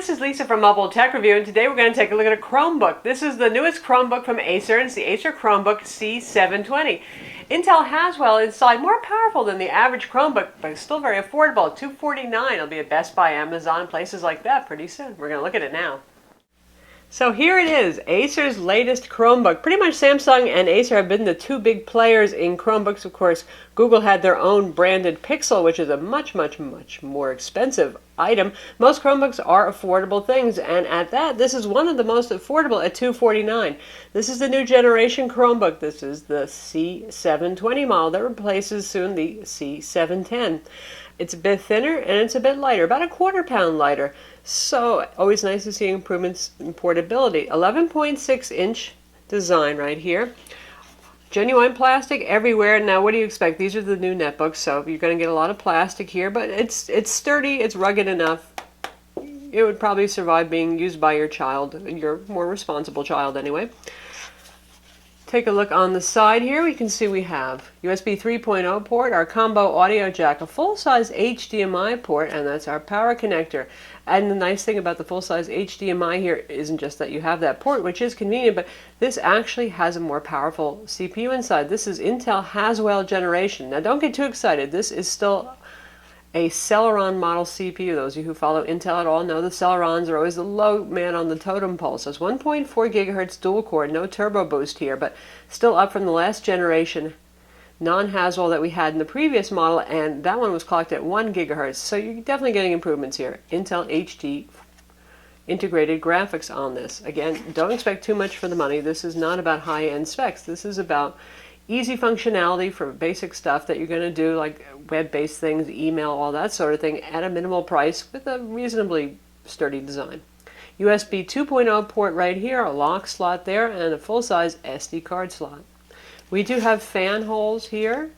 this is Lisa from Mobile Tech Review, and today we're going to take a look at a Chromebook. This is the newest Chromebook from Acer, and it's the Acer Chromebook C720. Intel Haswell inside, more powerful than the average Chromebook, but still very affordable. $249. It'll be at Best Buy, Amazon, places like that pretty soon. We're going to look at it now. So here it is, Acer's latest Chromebook. Pretty much Samsung and Acer have been the two big players in Chromebooks. Of course, Google had their own branded Pixel, which is a much more expensive item. Most Chromebooks are affordable things, and at that, this is one of the most affordable at $249. This is the new generation Chromebook. This is the C720 model that replaces soon the C710. It's a bit thinner and it's a bit lighter, about a quarter-pound lighter. So always nice to see improvements in portability. 11.6-inch design right here. Genuine plastic everywhere. Now, what do you expect? These are the new netbooks, so you're going to get a lot of plastic here, but it's sturdy, it's rugged enough. It would probably survive being used by your child, your more responsible child anyway. Take a look on the side here. We can see we have USB 3.0 port, our combo audio jack, a full-size HDMI port, and that's our power connector. And the nice thing about the full-size HDMI here isn't just that you have that port, which is convenient, but this actually has a more powerful CPU inside. This is Intel Haswell generation. Now don't get too excited. This is still a Celeron model CPU. Those of you who follow Intel at all know the Celerons are always the low man on the totem pole. So it's 1.4 gigahertz dual core, no turbo boost here, but still up from the last generation non-Haswell that we had in the previous model, and that one was clocked at 1 gigahertz. So you're definitely getting improvements here. Intel HD integrated graphics on this. Again, don't expect too much for the money. This is not about high-end specs. This is about easy functionality for basic stuff that you're going to do, like web-based things, email, all that sort of thing, at a minimal price with a reasonably sturdy design. USB 2.0 port right here, a lock slot there, and a full-size SD card slot. We do have fan holes here,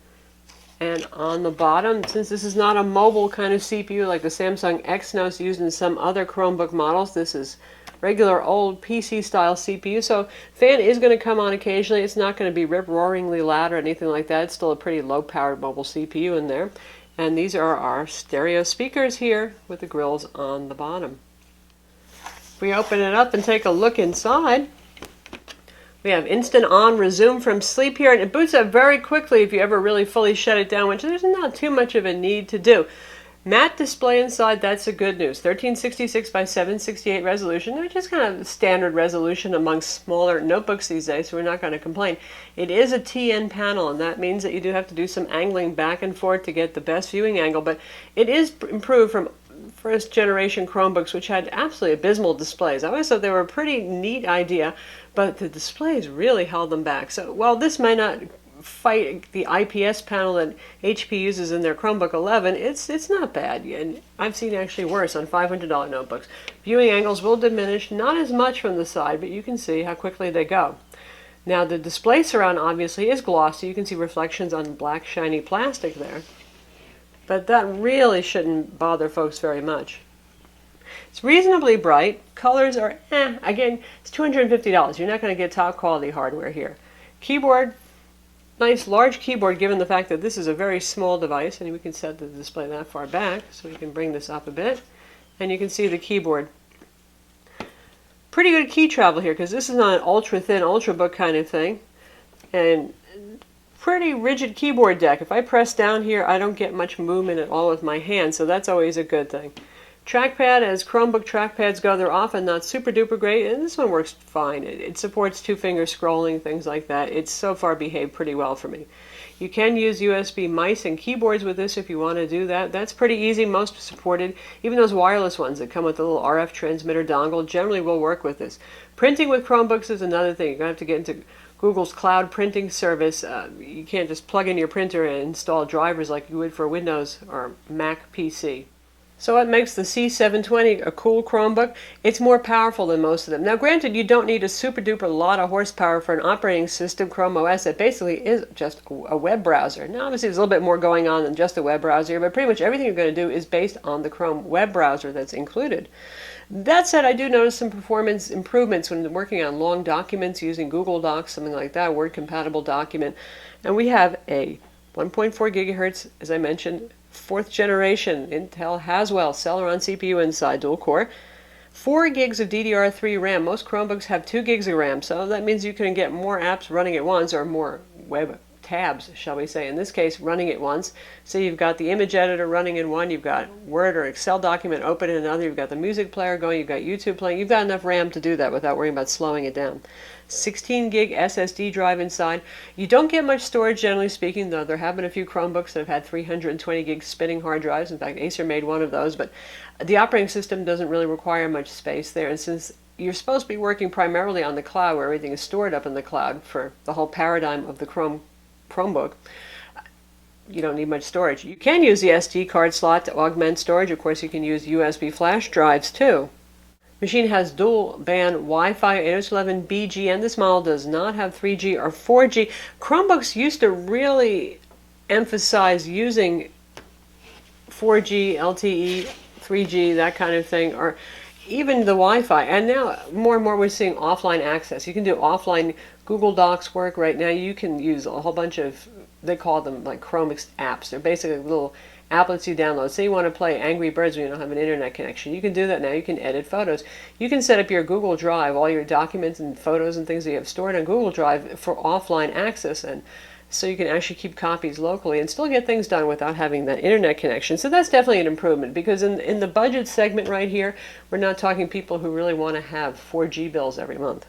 and on the bottom, since this is not a mobile kind of CPU like the Samsung Exynos used in some other Chromebook models, this is regular old PC style CPU, so fan is going to come on occasionally. It's not going to be rip-roaringly loud or anything like that. It's still a pretty low-powered mobile CPU in there. And these are our stereo speakers here with the grills on the bottom. If we open it up and take a look inside, we have instant on, resume from sleep here, and it boots up very quickly if you ever really fully shut it down, which there's not too much of a need to do. Matte display inside, that's the good news. 1366 by 768 resolution, which is kind of standard resolution amongst smaller notebooks these days, so we're not going to complain. It is a TN panel, and that means that you do have to do some angling back and forth to get the best viewing angle, but it is improved from first generation Chromebooks, which had absolutely abysmal displays. I always thought they were a pretty neat idea, but the displays really held them back. So while this may not fight the IPS panel that HP uses in their Chromebook 11, it's not bad, and I've seen actually worse on $500 notebooks. Viewing angles will diminish, not as much from the side, but you can see how quickly they go. Now the display surround obviously is glossy. You can see reflections on black shiny plastic there, but that really shouldn't bother folks very much. It's reasonably bright. Colors are again, it's $250. You're not going to get top quality hardware here. Keyboard, nice large keyboard given the fact that this is a very small device, and we can set the display that far back, so we can bring this up a bit, and you can see the keyboard. Pretty good key travel here, because this is not an ultra thin ultrabook kind of thing, and pretty rigid keyboard deck. If I press down here, I don't get much movement at all with my hand, so that's always a good thing. Trackpad, as Chromebook trackpads go, they're often not super duper great, and this one works fine. It supports two-finger scrolling, things like that. It's so far behaved pretty well for me. You can use USB mice and keyboards with this if you want to do that. That's pretty easy. Most supported. Even those wireless ones that come with the little RF transmitter dongle generally will work with this. Printing with Chromebooks is another thing. You're going to have to get into Google's cloud printing service. You can't just plug in your printer and install drivers like you would for Windows or Mac PC. So what makes the C720 a cool Chromebook? It's more powerful than most of them. Now granted, you don't need a super duper lot of horsepower for an operating system, Chrome OS, that basically is just a web browser. Now obviously there's a little bit more going on than just a web browser, but pretty much everything you're going to do is based on the Chrome web browser that's included. That said, I do notice some performance improvements when working on long documents using Google Docs, something like that, Word compatible document. And we have a 1.4 gigahertz, as I mentioned, fourth generation Intel Haswell Celeron CPU inside, dual core. 4 gigs of DDR3 RAM. Most Chromebooks have 2 gigs of RAM, so that means you can get more apps running at once, or more web tabs, shall we say, in this case, running at once. So you've got the image editor running in one, you've got Word or Excel document open in another, you've got the music player going, you've got YouTube playing. You've got enough RAM to do that without worrying about slowing it down. 16 gig SSD drive inside. You don't get much storage, generally speaking, though there have been a few Chromebooks that have had 320 gig spinning hard drives. In fact, Acer made one of those, but the operating system doesn't really require much space there. And since you're supposed to be working primarily on the cloud, where everything is stored up in the cloud for the whole paradigm of the Chromebook, you don't need much storage. You can use the SD card slot to augment storage. Of course, you can use USB flash drives too. Machine has dual band Wi-Fi 802.11bgn. This model does not have 3G or 4G. Chromebooks used to really emphasize using 4G, LTE, 3G, that kind of thing, or even the Wi-Fi. And now more and more we're seeing offline access. You can do offline Google Docs work right now. You can use a whole bunch of, they call them like Chrome apps. They're basically little applets you download. Say you want to play Angry Birds when you don't have an internet connection. You can do that now. You can edit photos. You can set up your Google Drive, all your documents and photos and things that you have stored on Google Drive for offline access, and so you can actually keep copies locally and still get things done without having that internet connection. So that's definitely an improvement, because in the budget segment right here, we're not talking people who really want to have 4G bills every month.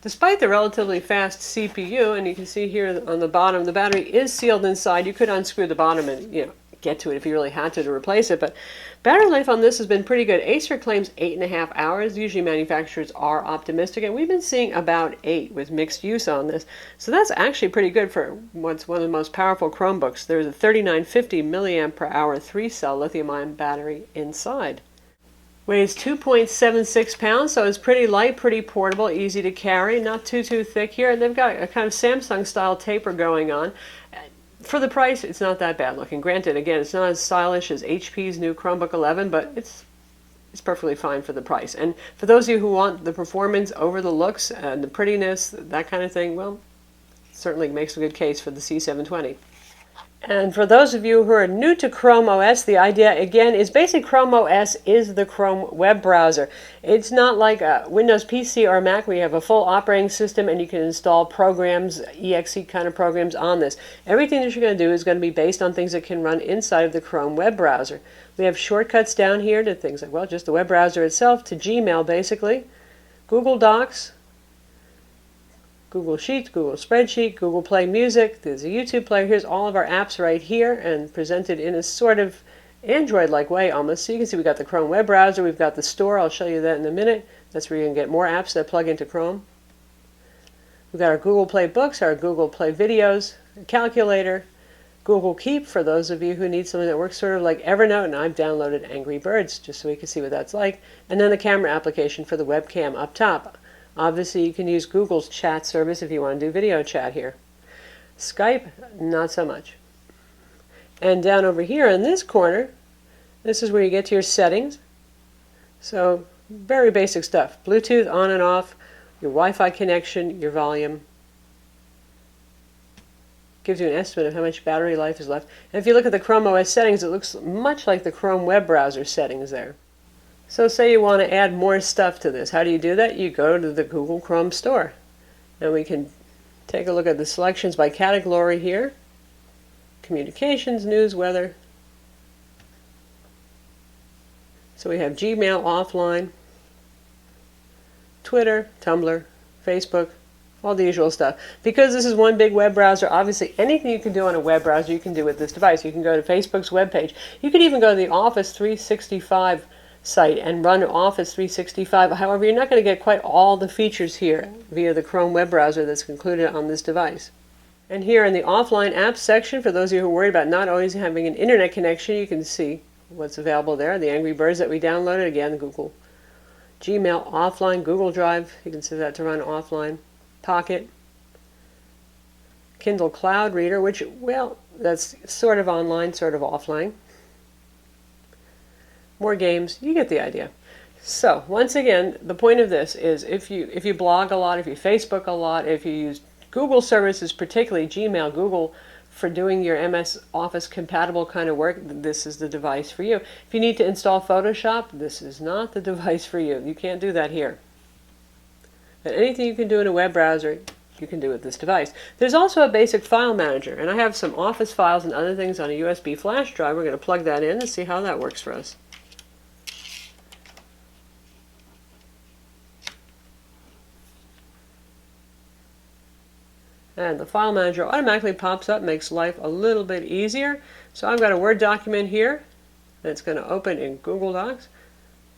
Despite the relatively fast CPU, and you can see here on the bottom, the battery is sealed inside. You could unscrew the bottom and get to it if you really had to replace it, but battery life on this has been pretty good. Acer claims 8.5 hours. Usually manufacturers are optimistic, and we've been seeing about 8 with mixed use on this. So that's actually pretty good for what's one of the most powerful Chromebooks. There's a 3950 milliamp per hour 3-cell lithium-ion battery inside. Weighs 2.76 pounds, so it's pretty light, pretty portable, easy to carry, not too thick here. And they've got a kind of Samsung-style taper going on. For the price, it's not that bad looking. Granted, again, it's not as stylish as HP's new Chromebook 11, but it's perfectly fine for the price. And for those of you who want the performance over the looks and the prettiness, that kind of thing, well, certainly makes a good case for the C720. And for those of you who are new to Chrome OS, the idea, again, is basically Chrome OS is the Chrome web browser. It's not like a Windows PC or Mac where you have a full operating system and you can install programs, exe kind of programs on this. Everything that you're going to do is going to be based on things that can run inside of the Chrome web browser. We have shortcuts down here to things like, well, just the web browser itself, to Gmail, basically, Google Docs, Google Sheets, Google Spreadsheet, Google Play Music. There's a YouTube player. Here's all of our apps right here and presented in a sort of Android-like way almost. So you can see we've got the Chrome web browser. We've got the store. I'll show you that in a minute. That's where you can get more apps that plug into Chrome. We've got our Google Play Books, our Google Play Videos, a calculator, Google Keep for those of you who need something that works sort of like Evernote, and I've downloaded Angry Birds just so we can see what that's like. And then the camera application for the webcam up top. Obviously, you can use Google's chat service if you want to do video chat here. Skype, not so much. And down over here in this corner, this is where you get to your settings. So, very basic stuff. Bluetooth on and off, your Wi-Fi connection, your volume. Gives you an estimate of how much battery life is left. And if you look at the Chrome OS settings, it looks much like the Chrome web browser settings there. So say you want to add more stuff to this. How do you do that? You go to the Google Chrome store. And we can take a look at the selections by category here. Communications, news, weather. So we have Gmail offline, Twitter, Tumblr, Facebook, all the usual stuff. Because this is one big web browser, obviously anything you can do on a web browser you can do with this device. You can go to Facebook's webpage. You can even go to the Office 365 site and run Office 365. However, you're not going to get quite all the features here via the Chrome web browser that's included on this device. And here in the offline apps section, for those of you who are worried about not always having an internet connection, you can see what's available there. The Angry Birds that we downloaded, again, Google Gmail offline, Google Drive, you can set that to run offline, Pocket, Kindle Cloud Reader, which, well, that's sort of online, sort of offline. More games, you get the idea. So, once again, the point of this is if you blog a lot, if you Facebook a lot, if you use Google services, particularly Gmail, Google for doing your MS Office compatible kind of work, this is the device for you. If you need to install Photoshop, this is not the device for you. You can't do that here. And anything you can do in a web browser, you can do with this device. There's also a basic file manager, and I have some Office files and other things on a USB flash drive. We're going to plug that in and see how that works for us. And the file manager automatically pops up, makes life a little bit easier. So I've got a Word document here that's going to open in Google Docs,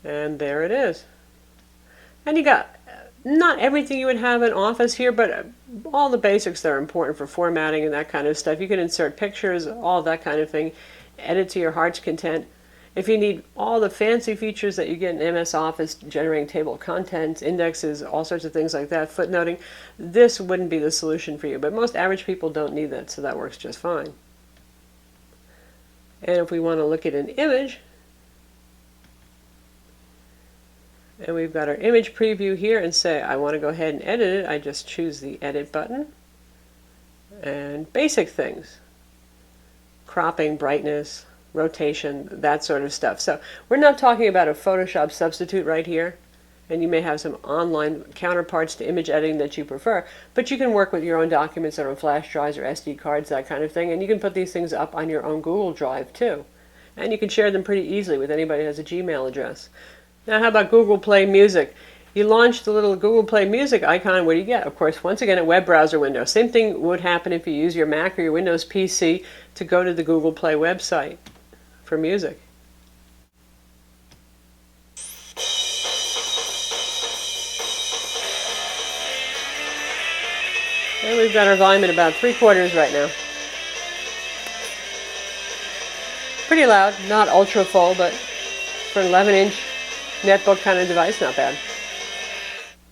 and there it is. And you got not everything you would have in Office here, but all the basics that are important for formatting and that kind of stuff. You can insert pictures, all that kind of thing, edit to your heart's content. If you need all the fancy features that you get in MS Office, generating table of contents, indexes, all sorts of things like that, footnoting, this wouldn't be the solution for you. But most average people don't need that, so that works just fine. And if we want to look at an image, and we've got our image preview here and say I want to go ahead and edit it, I just choose the edit button. And basic things, cropping, brightness, rotation, that sort of stuff. So we're not talking about a Photoshop substitute right here, and you may have some online counterparts to image editing that you prefer, but you can work with your own documents that are on flash drives or SD cards, that kind of thing, and you can put these things up on your own Google Drive too. And you can share them pretty easily with anybody who has a Gmail address. Now how about Google Play Music? You launch the little Google Play Music icon, what do you get? Of course, once again, a web browser window. Same thing would happen if you use your Mac or your Windows PC to go to the Google Play website for music. And we've got our volume at about 3/4 right now. Pretty loud, not ultra full, but for an 11-inch netbook kind of device, not bad.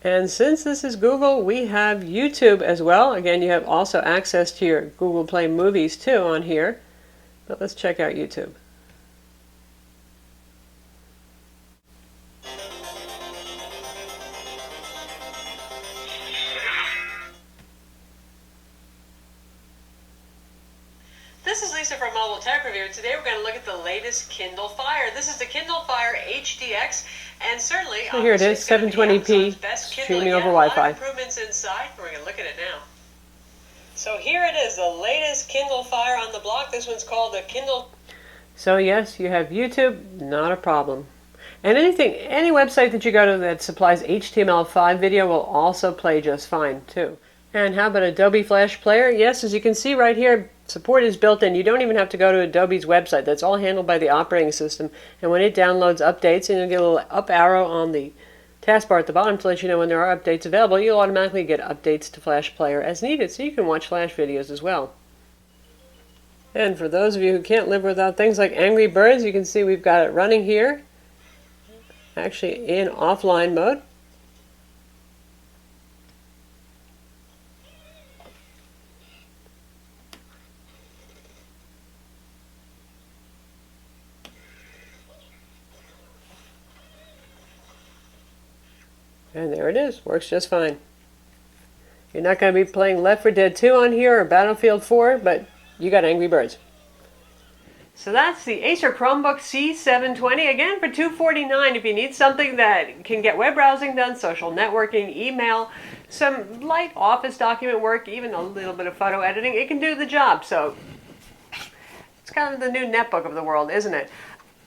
And since this is Google, we have YouTube as well. Again, you have also access to your Google Play Movies too on here. But let's check out YouTube. This is Lisa from Mobile Tech Review. Today we're going to look at the latest Kindle Fire. This is the Kindle Fire HDX, and certainly so here it is, 720p, streaming over Wi-Fi. Improvements inside. We're going to look at it now. So here it is, the latest Kindle Fire on the block. This one's called the Kindle. So yes, you have YouTube, not a problem. And any website that you go to that supplies HTML5 video will also play just fine too. And how about Adobe Flash Player? Yes, as you can see right here, support is built in. You don't even have to go to Adobe's website. That's all handled by the operating system. And when it downloads updates, and you'll get a little up arrow on the taskbar at the bottom to let you know when there are updates available, you'll automatically get updates to Flash Player as needed, so you can watch Flash videos as well. And for those of you who can't live without things like Angry Birds, you can see we've got it running here, actually in offline mode. And there it is, works just fine. You're not going to be playing Left 4 Dead 2 on here or Battlefield 4, but you got Angry Birds. So that's the Acer Chromebook C720, again for $249 if you need something that can get web browsing done, social networking, email, some light office document work, even a little bit of photo editing. It can do the job, so it's kind of the new netbook of the world, isn't it?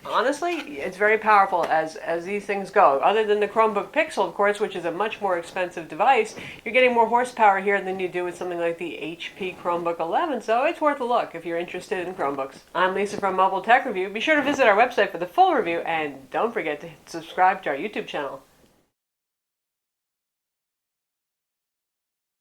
Honestly, it's very powerful as these things go. Other than the Chromebook Pixel, of course, which is a much more expensive device, you're getting more horsepower here than you do with something like the HP Chromebook 11, so it's worth a look if you're interested in Chromebooks. I'm Lisa from Mobile Tech Review. Be sure to visit our website for the full review, and don't forget to subscribe to our YouTube channel.